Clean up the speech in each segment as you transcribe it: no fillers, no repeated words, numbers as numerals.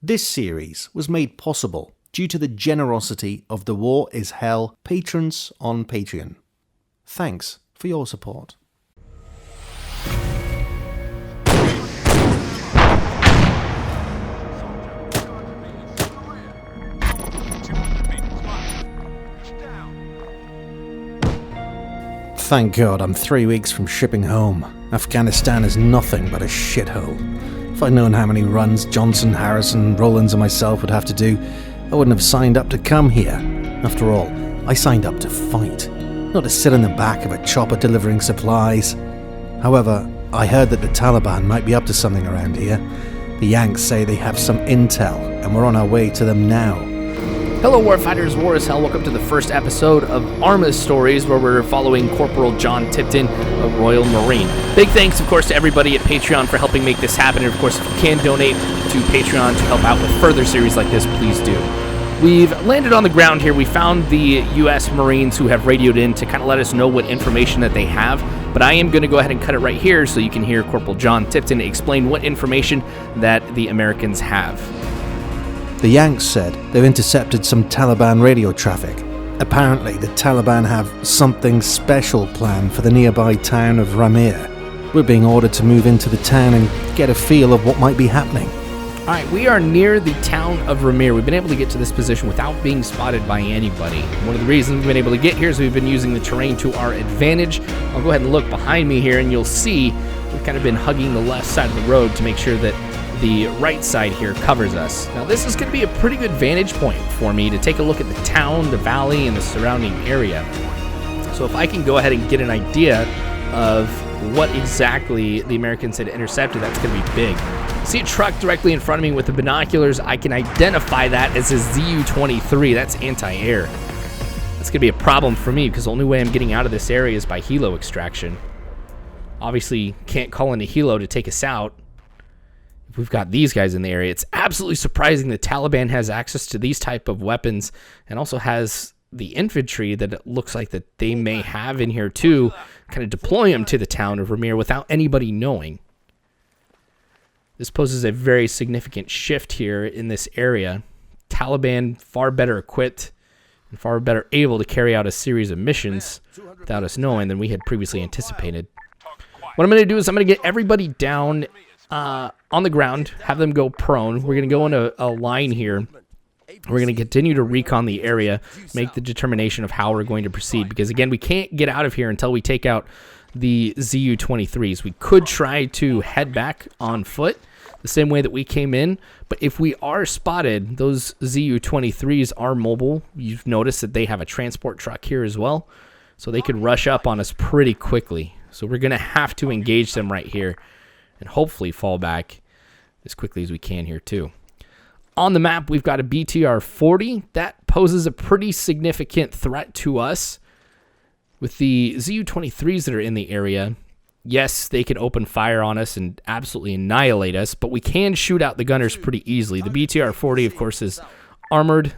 This series was made possible due to the generosity of the War is Hell patrons on Patreon. Thanks for your support. Thank God I'm 3 weeks from shipping home. Afghanistan is nothing but a shithole. If I'd known how many runs Johnson, Harrison, Rollins and myself would have to do, I wouldn't have signed up to come here. After all, I signed up to fight, not to sit in the back of a chopper delivering supplies. However, I heard that the Taliban might be up to something around here. The Yanks say they have some intel, and we're on our way to them now. Hello Warfighters, War is Hell. Welcome to the first episode of Arma's Stories, where we're following Corporal John Tipton, a Royal Marine. Big thanks, of course, to everybody at Patreon for helping make this happen, and of course, if you can donate to Patreon to help out with further series like this, please do. We've landed on the ground here. We found the U.S. Marines who have radioed in to kind of let us know what information that they have, but I am going to go ahead and cut it right here so you can hear Corporal John Tipton explain what information that the Americans have. The Yanks said they've intercepted some Taliban radio traffic. Apparently, the Taliban have something special planned for the nearby town of Ramir. We're being ordered to move into the town and get a feel of what might be happening. Alright, we are near the town of Ramir. We've been able to get to this position without being spotted by anybody. One of the reasons we've been able to get here is we've been using the terrain to our advantage. I'll go ahead and look behind me here and you'll see we've kind of been hugging the left side of the road to make sure that the right side here covers us. Now this is going to be a pretty good vantage point for me to take a look at the town, the valley, and the surrounding area. So if I can go ahead and get an idea of what exactly the Americans had intercepted, that's going to be big. See a truck directly in front of me with the binoculars. I can identify that as a ZU-23. That's anti-air. That's going to be a problem for me because the only way I'm getting out of this area is by helo extraction. Obviously can't call in a helo to take us out. We've got these guys in the area. It's absolutely surprising the Taliban has access to these type of weapons and also has the infantry that it looks like that they may have in here too, kind of deploy them to the town of Ramir without anybody knowing. This poses a very significant shift here in this area. Taliban far better equipped and far better able to carry out a series of missions without us knowing than we had previously anticipated. What I'm going to do is I'm going to get everybody down on the ground, have them go prone. We're going to go in a line here. We're going to continue to recon the area, make the determination of how we're going to proceed. Because, again, we can't get out of here until we take out the ZU-23s. We could try to head back on foot the same way that we came in. But if we are spotted, those ZU-23s are mobile. You've noticed that they have a transport truck here as well. So they could rush up on us pretty quickly. So we're going to have to engage them right here and hopefully fall back as quickly as we can here too. On the map, we've got a BTR-40. That poses a pretty significant threat to us. With the ZU-23s that are in the area, yes, they can open fire on us and absolutely annihilate us, but we can shoot out the gunners pretty easily. The BTR-40, of course, is armored.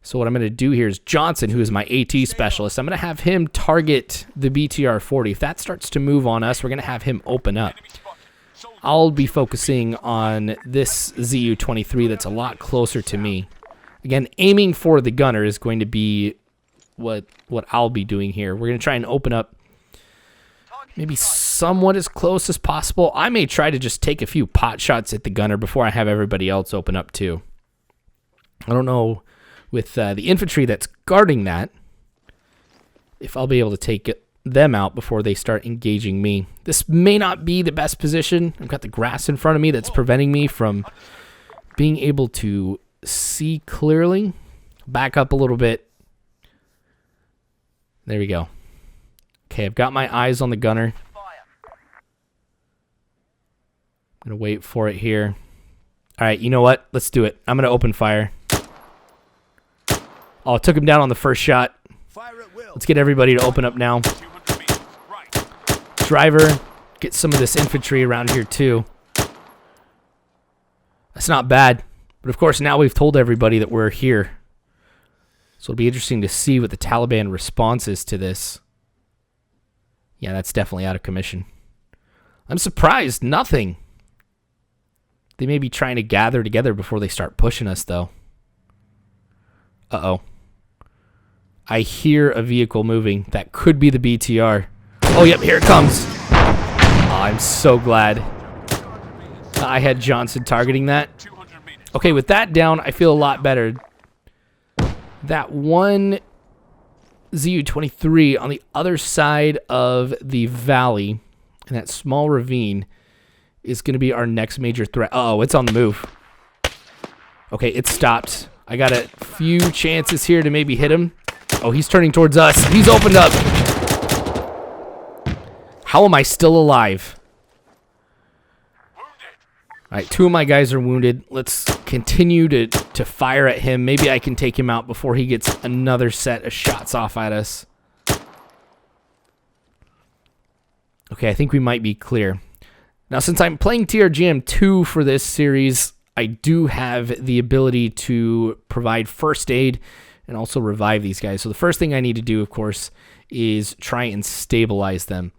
So what I'm going to do here is Johnson, who is my AT specialist, I'm going to have him target the BTR-40. If that starts to move on us, we're going to have him open up. I'll be focusing on this ZU-23 that's a lot closer to me. Again, aiming for the gunner is going to be what I'll be doing here. We're going to try and open up maybe somewhat as close as possible. I may try to just take a few pot shots at the gunner before I have everybody else open up too. I don't know with the infantry that's guarding that if I'll be able to take them out before they start engaging me. This may not be the best position. I've got the grass in front of me that's preventing me from being able to see clearly. Back up a little bit. There we go. Okay, I've got my eyes on the gunner. I'm going to wait for it here. All right, you know what? Let's do it. I'm going to open fire. Oh, took him down on the first shot. Let's get everybody to open up now. Driver, get some of this infantry around here too. That's not bad. But of course, now we've told everybody that we're here. So it'll be interesting to see what the Taliban response is to this. Yeah, that's definitely out of commission. I'm surprised. Nothing. They may be trying to gather together before they start pushing us, though. Uh-oh. I hear a vehicle moving. That could be the BTR. Oh, yep, here it comes. Oh, I'm so glad I had Johnson targeting that. Okay, with that down, I feel a lot better. That one ZU-23 on the other side of the valley, in that small ravine, is going to be our next major threat. Uh-oh, it's on the move. Okay, it stopped. I got a few chances here to maybe hit him. Oh, he's turning towards us. He's opened up. How am I still alive? All right, 2 of my guys are wounded. Let's continue to fire at him. Maybe I can take him out before he gets another set of shots off at us. Okay, I think we might be clear. Now, since I'm playing TRGM 2 for this series, I do have the ability to provide first aid and also revive these guys. So the first thing I need to do, of course, is try and stabilize them.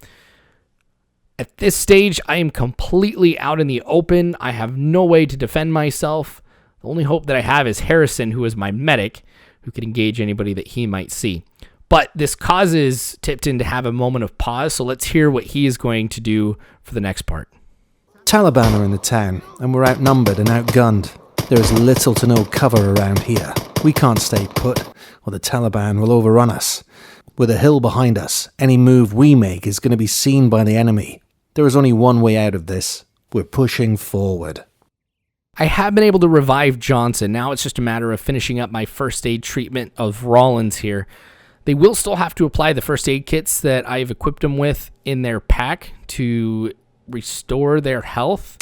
At this stage, I am completely out in the open. I have no way to defend myself. The only hope that I have is Harrison, who is my medic, who can engage anybody that he might see. But this causes Tipton to have a moment of pause, so let's hear what he is going to do for the next part. Taliban are in the town, and we're outnumbered and outgunned. There is little to no cover around here. We can't stay put, or the Taliban will overrun us. With a hill behind us, any move we make is going to be seen by the enemy. There is only one way out of this. We're pushing forward. I have been able to revive Johnson. Now it's just a matter of finishing up my first aid treatment of Rollins here. They will still have to apply the first aid kits that I've equipped them with in their pack to restore their health.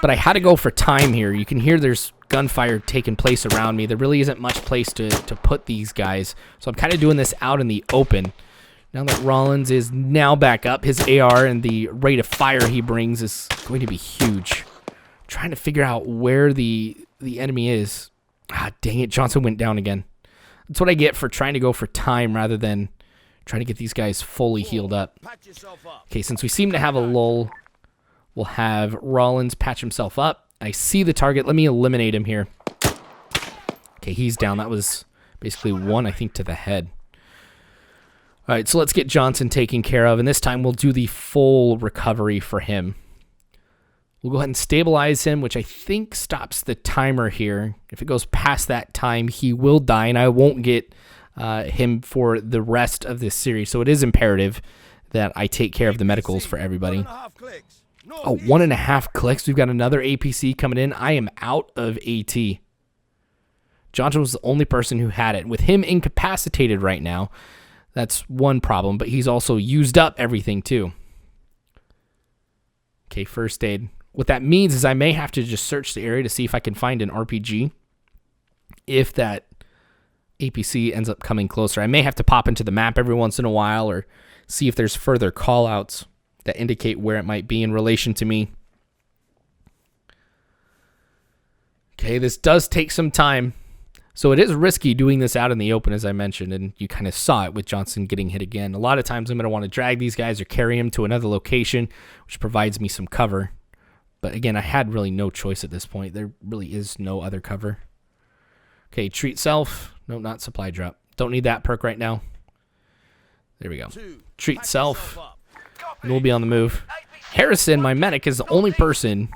But I had to go for time here. You can hear there's gunfire taking place around me. There really isn't much place to put these guys. So I'm kind of doing this out in the open. Now that Rollins is now back up, his AR and the rate of fire he brings is going to be huge. I'm trying to figure out where the enemy is. Ah, dang it, Johnson went down again. That's what I get for trying to go for time rather than trying to get these guys fully healed up. Okay, since we seem to have a lull, we'll have Rollins patch himself up. I see the target. Let me eliminate him here. Okay, he's down. That was basically one, I think, to the head. All right, so let's get Johnson taken care of, and this time we'll do the full recovery for him. We'll go ahead and stabilize him, which I think stops the timer here. If it goes past that time, he will die, and I won't get him for the rest of this series. So it is imperative that I take care of the medicals for everybody. Oh, 1.5 clicks. We've got another APC coming in. I am out of AT. Johnson was the only person who had it. With him incapacitated right now, that's one problem, but he's also used up everything too. Okay, first aid. What that means is I may have to just search the area to see if I can find an RPG. If that APC ends up coming closer, I may have to pop into the map every once in a while or see if there's further callouts that indicate where it might be in relation to me. Okay, this does take some time. So it is risky doing this out in the open, as I mentioned, and you kind of saw it with Johnson getting hit again. A lot of times I'm going to want to drag these guys or carry them to another location, which provides me some cover. But again, I had really no choice at this point. There really is no other cover. Okay, treat self. No, not supply drop. Don't need that perk right now. There we go. Treat self. And we'll be on the move. Harrison, my medic, is the only person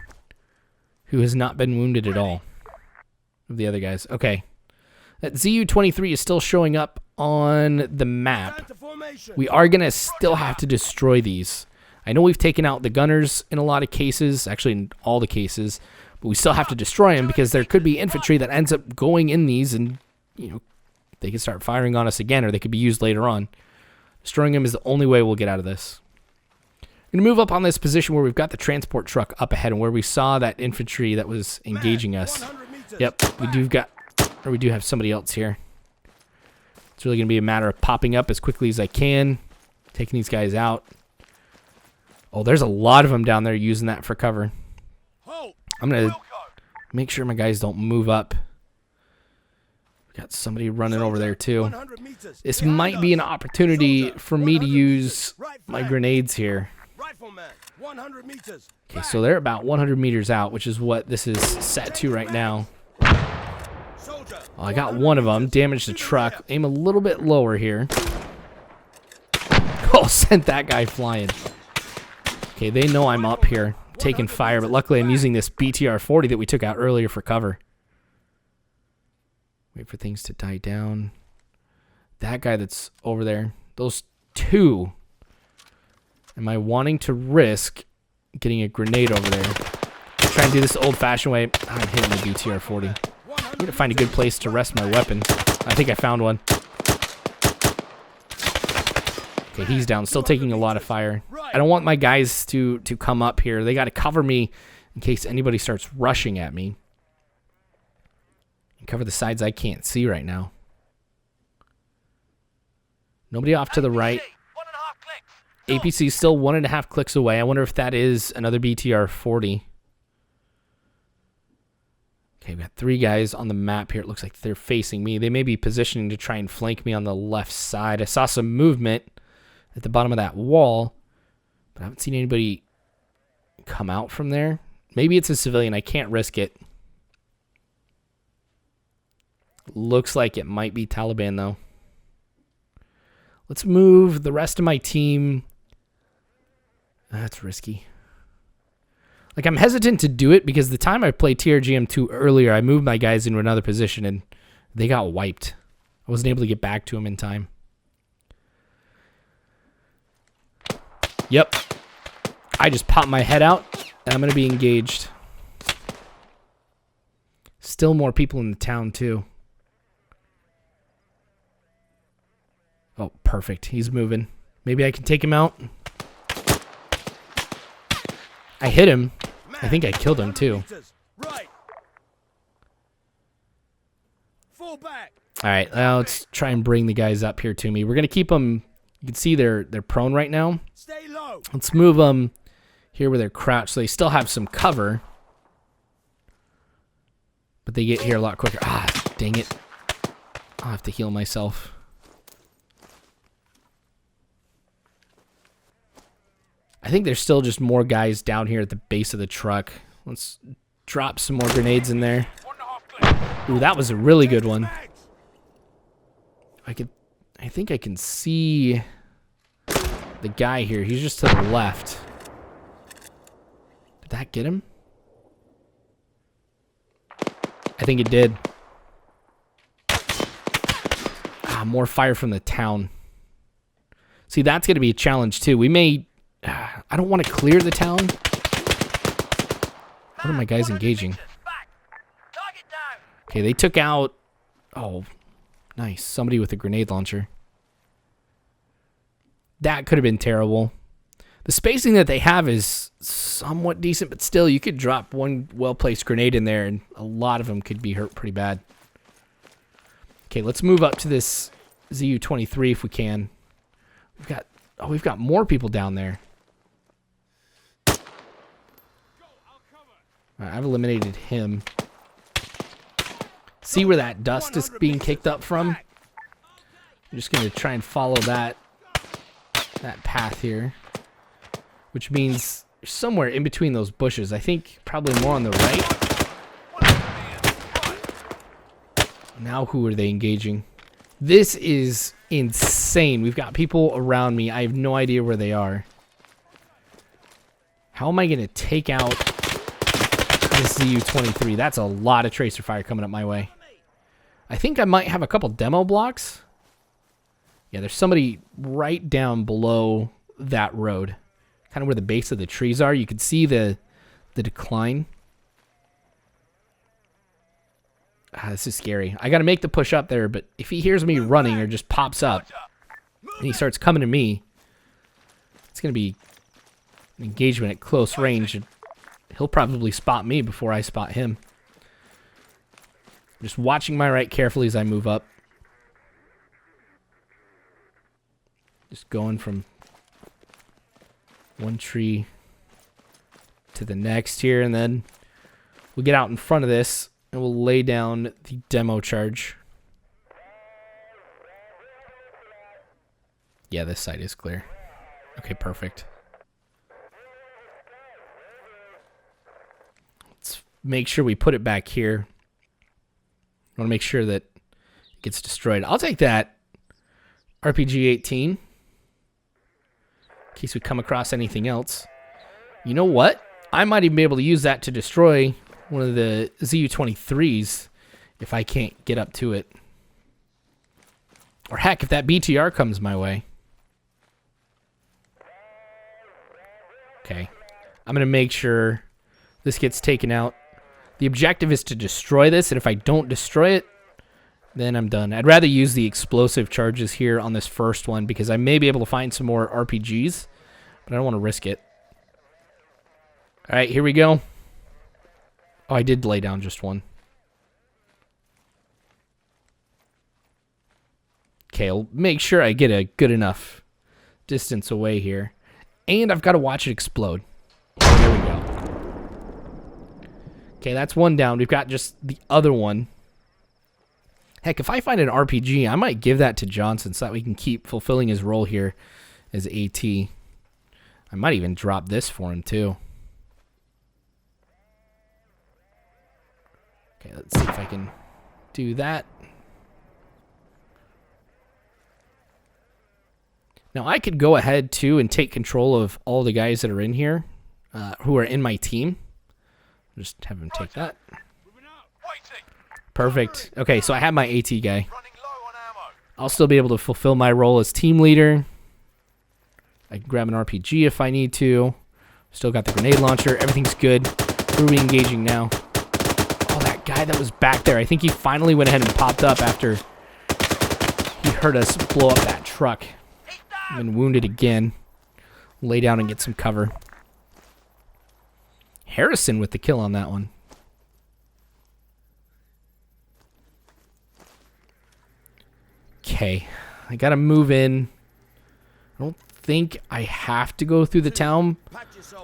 who has not been wounded at all of the other guys. Okay. That ZU-23 is still showing up on the map. We are going to still have to destroy these. I know we've taken out the gunners in a lot of cases, actually in all the cases, but we still have to destroy them because there could be infantry that ends up going in these and, you know, they could start firing on us again or they could be used later on. Destroying them is the only way we'll get out of this. I'm going to move up on this position where we've got the transport truck up ahead and where we saw that infantry that was engaging us. Yep, we do have somebody else here. It's really going to be a matter of popping up as quickly as I can, taking these guys out. Oh, there's a lot of them down there using that for cover. I'm going to make sure my guys don't move up. Got somebody running over there too. This might be an opportunity for me to use my grenades here. Rifleman, 100 meters. Okay, so they're about 100 meters out, which is what this is set to right now. Soldier, Oh, I got one of them. Damaged the truck. Aim a little bit lower here. Oh, sent that guy flying. Okay, they know I'm up here, taking fire, but luckily I'm using this BTR-40 that we took out earlier for cover. Wait for things to die down. That guy that's over there. Those two. Am I wanting to risk getting a grenade over there? Try and do this old-fashioned way. I'm hitting the BTR-40. I'm going to find a good place to rest my weapon. I think I found one. Okay, he's down. Still taking a lot of fire. I don't want my guys to come up here. They got to cover me in case anybody starts rushing at me. And cover the sides I can't see right now. Nobody off to the right. APC is still 1.5 clicks away. I wonder if that is another BTR-40. Okay, we got 3 guys on the map here. It looks like they're facing me. They may be positioning to try and flank me on the left side. I saw some movement at the bottom of that wall, but I haven't seen anybody come out from there. Maybe it's a civilian. I can't risk it. Looks like it might be Taliban, though. Let's move the rest of my team. That's risky. Like, I'm hesitant to do it because the time I played TRGM2 earlier, I moved my guys into another position and they got wiped. I wasn't able to get back to them in time. Yep. I just popped my head out and I'm going to be engaged. Still more people in the town, too. Oh, perfect. He's moving. Maybe I can take him out. I hit him. I think I killed him, too. All right, now let's try and bring the guys up here to me. We're going to keep them. You can see they're prone right now. Let's move them here where they're crouched so they still have some cover. But they get here a lot quicker. Ah, dang it. I'll have to heal myself. I think there's still just more guys down here at the base of the truck. Let's drop some more grenades in there. Ooh, that was a really good one. I think I can see the guy here. He's just to the left. Did that get him? I think it did. Ah, more fire from the town. See, that's going to be a challenge too. We may... I don't want to clear the town. What are my guys engaging? Okay, they took out... Oh, nice. Somebody with a grenade launcher. That could have been terrible. The spacing that they have is somewhat decent, but still, you could drop one well-placed grenade in there, and a lot of them could be hurt pretty bad. Okay, let's move up to this ZU-23 if we can. We've got more people down there. I've eliminated him. See where that dust is being kicked up from? I'm just going to try and follow that path here. Which means somewhere in between those bushes. I think probably more on the right. Now who are they engaging? This is insane. We've got people around me. I have no idea where they are. How am I going to take out this ZU-23? That's a lot of tracer fire coming up my way. I think I might have a couple demo blocks. Yeah, there's somebody right down below that road. Kind of where the base of the trees are. You can see the decline. This is scary. I got to make the push up there, but if he hears me running or just pops up and he starts coming to me, it's going to be an engagement at close range. He'll probably spot me before I spot him. I'm just watching my right carefully as I move up. Just going from one tree to the next here, and then we'll get out in front of this and we'll lay down the demo charge. Yeah, this side is clear. Okay, perfect. make sure we put it back here. I want to make sure that it gets destroyed. I'll take that RPG-18 in case we come across anything else. You know what? I might even be able to use that to destroy one of the ZU-23s if I can't get up to it. Or heck, if that BTR comes my way. Okay. I'm going to make sure this gets taken out. The objective is to destroy this, and if I don't destroy it, then I'm done. I'd rather use the explosive charges here on this first one because I may be able to find some more RPGs, but I don't want to risk it. All right, here we go. Oh, I did lay down just one. Okay, I'll make sure I get a good enough distance away here. And I've got to watch it explode. There we go. Okay, that's one down. We've got just the other one. Heck, if I find an RPG, I might give that to Johnson so that we can keep fulfilling his role here as AT. I might even drop this for him, too. Okay, let's see if I can do that. Now, I could go ahead, too, and take control of all the guys that are in here who are in my team. Just have him take that. Perfect. Okay, so I have my AT guy. I'll still be able to fulfill my role as team leader. I can grab an RPG if I need to. Still got the grenade launcher. Everything's good. Who are we engaging now? Oh, that guy that was back there. I think he finally went ahead and popped up after he heard us blow up that truck. I've been wounded again. Lay down and get some cover. Harrison with the kill on that one. Okay, I gotta move in. I don't think I have to go through the town,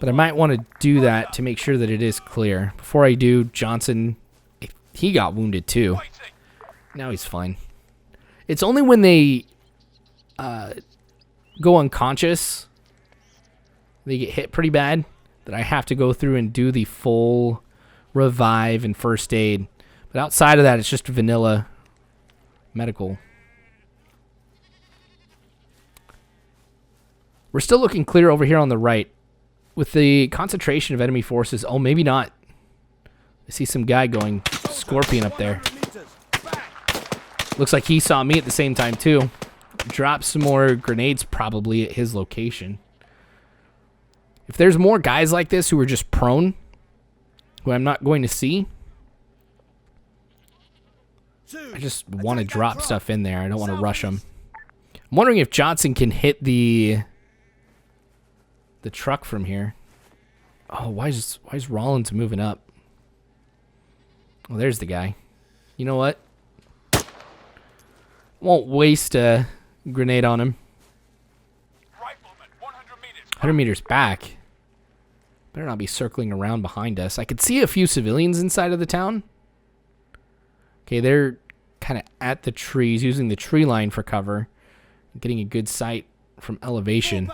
but I might want to do that to make sure that it is clear. Before I do, Johnson, he got wounded too. Now he's fine. It's only when they go unconscious, they get hit pretty bad, that I have to go through and do the full revive and first aid. But outside of that, it's just vanilla medical. We're still looking clear over here on the right. With the concentration of enemy forces, oh, maybe not. I see some guy going Scorpion up there. Looks like he saw me at the same time, too. Drop some more grenades probably at his location. If there's more guys like this who are just prone, who I'm not going to see, I just want to drop stuff in there. I don't want to rush them. I'm wondering if Johnson can hit the truck from here. Oh, why is Rollins moving up? Well, there's the guy. You know what? Won't waste a grenade on him. 100 meters back. Better not be circling around behind us. I could see a few civilians inside of the town. Okay, they're kind of at the trees, using the tree line for cover. Getting a good sight from elevation.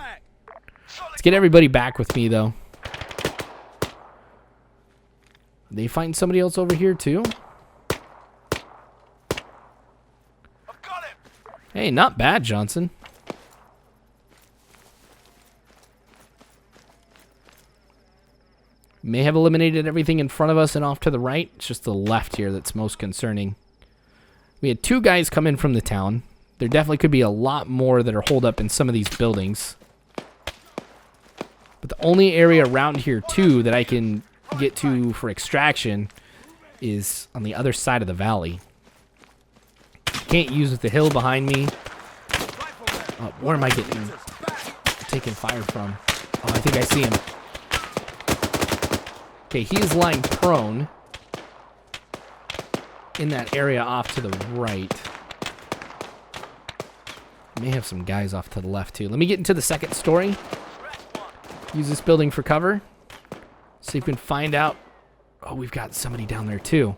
Let's get everybody back with me, though. They find somebody else over here, too? Hey, not bad, Johnson. May have eliminated everything in front of us and off to the right. It's just the left here that's most concerning. We had 2 guys come in from the town. There definitely could be a lot more that are holed up in some of these buildings. But the only area around here, too, that I can get to for extraction is on the other side of the valley. Can't use with the hill behind me. Oh, where am I taking fire from? Oh, I think I see him. Okay, he is lying prone in that area off to the right. May have some guys off to the left, too. Let me get into the second story. Use this building for cover. See if we can find out. Oh, we've got somebody down there, too.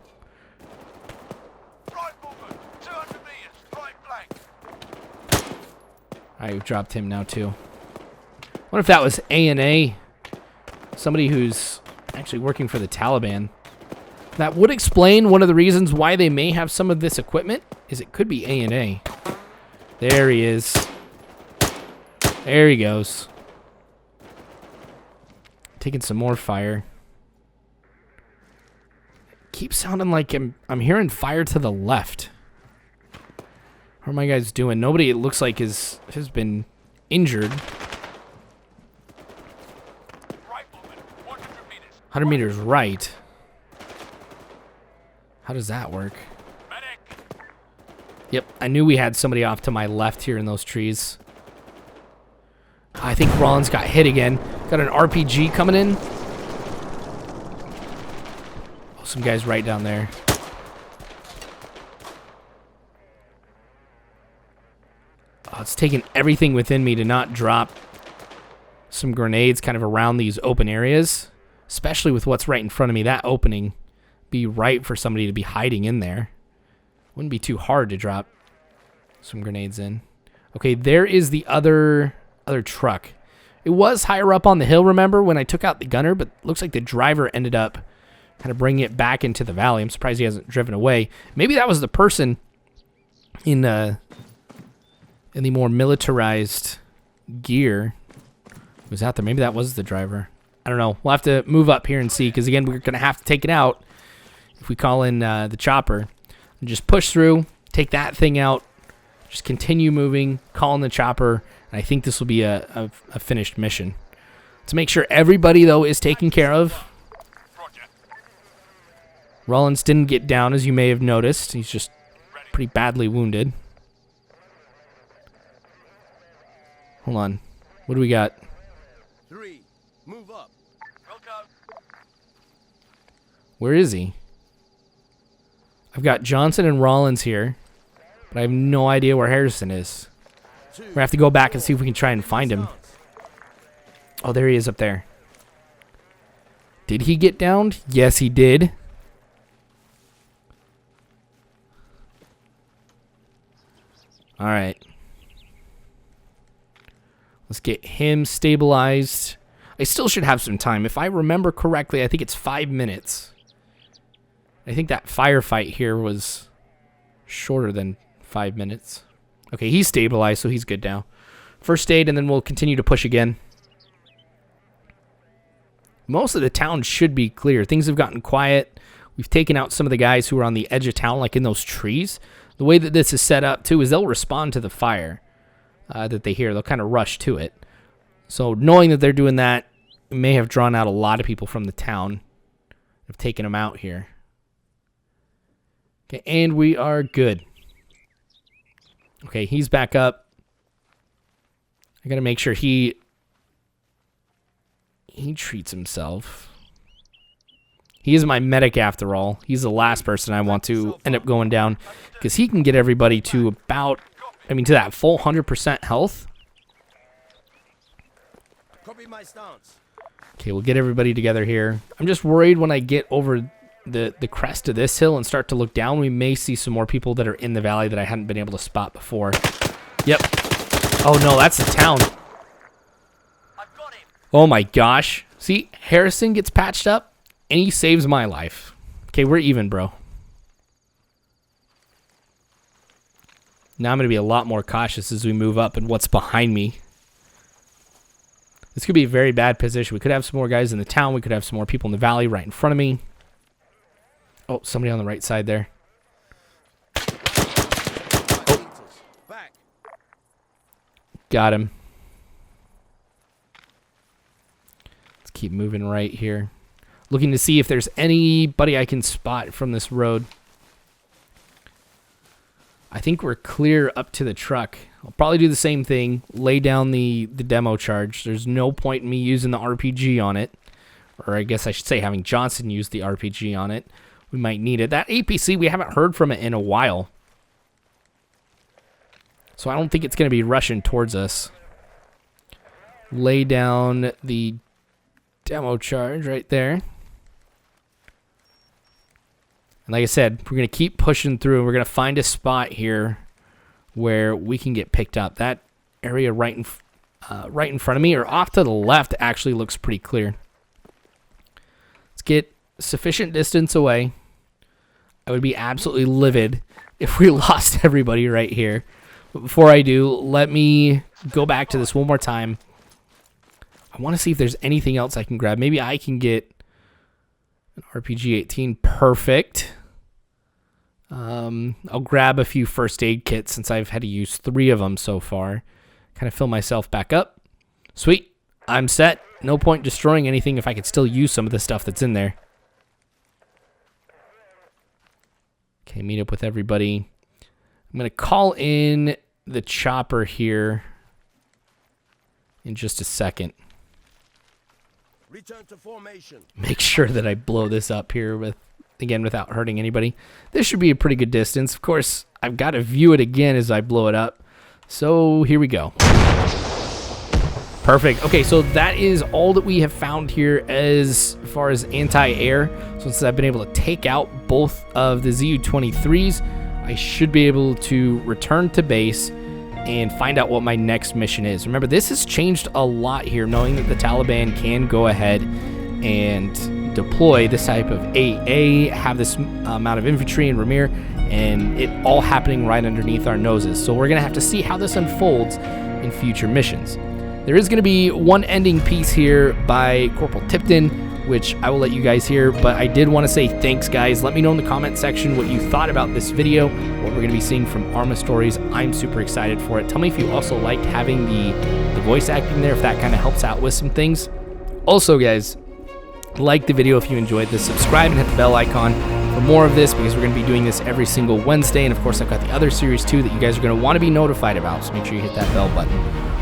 Alright, we've dropped him now, too. I wonder if that was A&A. Somebody who's actually working for the Taliban. That would explain one of the reasons why they may have some of this equipment, is it could be A&A. There he is. There he goes. Taking some more fire. Keeps sounding like I'm hearing fire to the left. How are my guys doing? Nobody, it looks like, has been injured. 100 meters right. How does that work? Yep, I knew we had somebody off to my left here in those trees. I think Rollins got hit again. Got an RPG coming in. Oh, some guys right down there. Oh, it's taking everything within me to not drop some grenades kind of around these open areas, especially with what's right in front of me. That opening be right for somebody to be hiding in there. Wouldn't be too hard to drop some grenades in. Okay, there is the other truck. It was higher up on the hill, remember, when I took out the gunner, but looks like the driver ended up kind of bringing it back into the valley. I'm surprised he hasn't driven away. Maybe that was the person in the more militarized gear who was out there. Maybe that was the driver. I don't know. We'll have to move up here and see, because again, we're going to have to take it out if we call in the chopper. And just push through, take that thing out, just continue moving, call in the chopper, and I think this will be a finished mission. To make sure everybody, though, is taken care of. Rollins didn't get down, as you may have noticed. He's just pretty badly wounded. Hold on. What do we got? 3, move up. Where is he? I've got Johnson and Rollins here, but I have no idea where Harrison is. We're going to have to go back and see if we can try and find him. Oh, there he is up there. Did he get downed? Yes, he did. All right. Let's get him stabilized. I still should have some time. If I remember correctly, I think it's 5 minutes. I think that firefight here was shorter than 5 minutes. Okay, he's stabilized, so he's good now. First aid, and then we'll continue to push again. Most of the town should be clear. Things have gotten quiet. We've taken out some of the guys who are on the edge of town, like in those trees. The way that this is set up, too, is they'll respond to the fire that they hear. They'll kind of rush to it. So knowing that they're doing that, it may have drawn out a lot of people from the town. Have taken them out here. Okay, and we are good. Okay, he's back up. I gotta make sure he treats himself. He is my medic after all. He's the last person I want to end up going down, because he can get everybody to about, to that full 100% health. Copy my stance. Okay, we'll get everybody together here. I'm just worried when I get over the crest of this hill and start to look down, we may see some more people that are in the valley that I hadn't been able to spot before. Yep. Oh no, that's the town. I've got him. Oh my gosh. See, Harrison gets patched up and he saves my life. Okay, we're even, bro. Now I'm going to be a lot more cautious as we move up and what's behind me. This could be a very bad position. We could have some more guys in the town. We could have some more people in the valley right in front of me. Oh, somebody on the right side there. Oh. Got him. Let's keep moving right here. Looking to see if there's anybody I can spot from this road. I think we're clear up to the truck. I'll probably do the same thing. Lay down the demo charge. There's no point in me using the RPG on it. Or I guess I should say having Johnson use the RPG on it. We might need it. That APC, we haven't heard from it in a while. So I don't think it's going to be rushing towards us. Lay down the demo charge right there. And like I said, we're going to keep pushing through. And we're going to find a spot here where we can get picked up. That area right in front of me, or off to the left, actually looks pretty clear. Let's get sufficient distance away. I would be absolutely livid if we lost everybody right here. But before I do, let me go back to this one more time. I want to see if there's anything else I can grab. Maybe I can get an RPG-18. Perfect. I'll grab a few first aid kits since I've had to use 3 of them so far. Kind of fill myself back up. Sweet. I'm set. No point destroying anything if I could still use some of the stuff that's in there. Okay, meet up with everybody. I'm going to call in the chopper here in just a second. Return to formation. Make sure that I blow this up here without hurting anybody. This should be a pretty good distance. Of course, I've got to view it again as I blow it up. So here we go. Perfect. Okay, so that is all that we have found here as far as anti-air. So since I've been able to take out both of the ZU-23s, I should be able to return to base and find out what my next mission is. Remember, this has changed a lot here, knowing that the Taliban can go ahead and deploy this type of AA, have this amount of infantry in Ramir, and it all happening right underneath our noses. So we're going to have to see how this unfolds in future missions. There is going to be one ending piece here by Corporal Tipton, which I will let you guys hear, but I did want to say thanks, guys. Let me know in the comment section what you thought about this video, what we're going to be seeing from Arma stories. I'm super excited for it. Tell me if you also liked having the voice acting there, if that kind of helps out with some things. Also, guys, like the video if you enjoyed this, subscribe and hit the bell icon for more of this, because we're going to be doing this every single Wednesday. And of course, I've got the other series too that you guys are going to want to be notified about, so make sure you hit that bell button.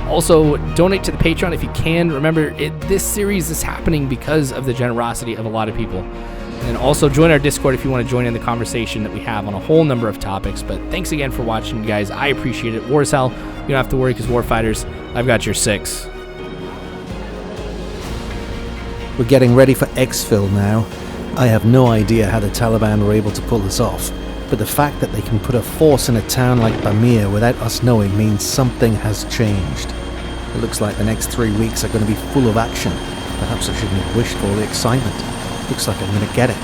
Also, donate to the Patreon if you can. Remember, this series is happening because of the generosity of a lot of people. And then also join our Discord if you want to join in the conversation that we have on a whole number of topics. But thanks again for watching, guys. I appreciate it. War is hell. You don't have to worry, because Warfighters, I've got your 6. We're getting ready for exfil now. I have no idea how the Taliban were able to pull this off, but the fact that they can put a force in a town like Bohemia without us knowing means something has changed. It looks like the next 3 weeks are going to be full of action. Perhaps I shouldn't have wished for all the excitement. Looks like I'm going to get it.